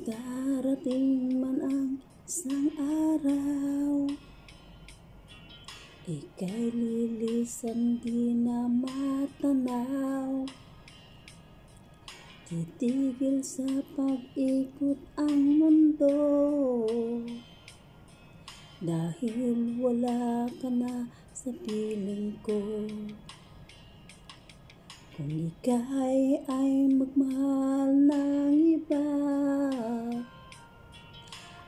Darating man ang isang araw, ika'y lilisan di na matanaw. Titigil sa pag-ikot ang mundo, dahil wala ka na sa piling ko. Kung ika'y ay magmahal ng iba,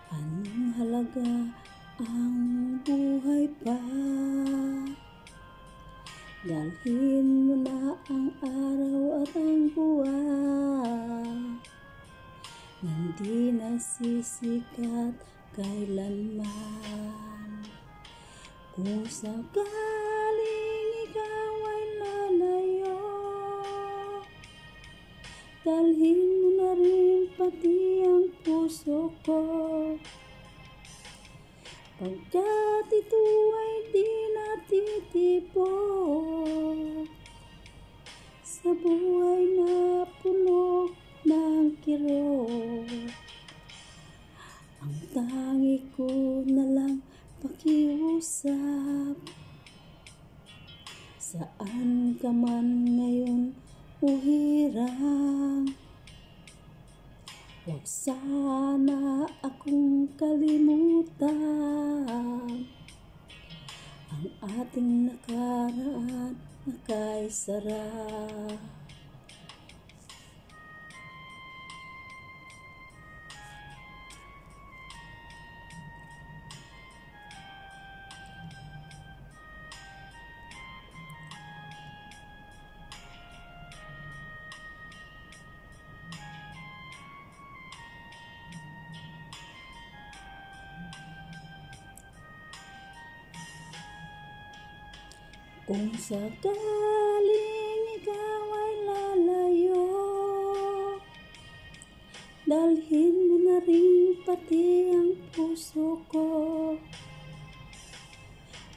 anong halaga ang buhay pa? Dalhin mo na ang araw at ang buwan, hindi nasisikat kailanman. Kung sakaling ikaw ay lalayo, dalhin mo na rin pati ang puso ko, pagkat ito ay di natitipon sa buhay na puno ng kirot. Ang tangi ko na lang pakiusap, saan ka man ngayon uhirang, huwag sana akong kalimutan. Ang ating nakaraan na kay sarap. Kung sakaling ikaw ay lalayo, dalhin mo na rin pati ang puso ko,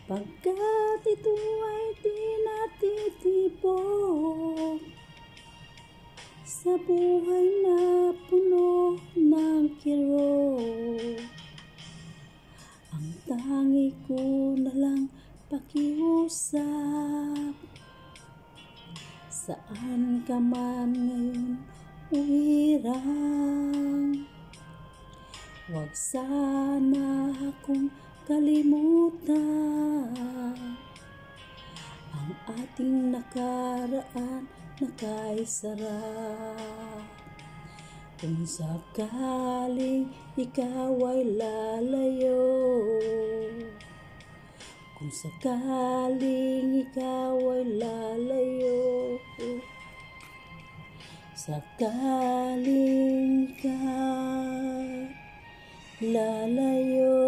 pagkat ito ay di natitipon sa buhay na puno ng kirot. Ang tangi ko na lang pakiusap, saan ka man ngayon uhirang, huwag sana akong kalimutan. Ang ating nakaraan na kay sarap. Kung sakaling ikaw ay lalayo, kung sakaling ikaw ay lalayo, sakaling ikaw lalayo.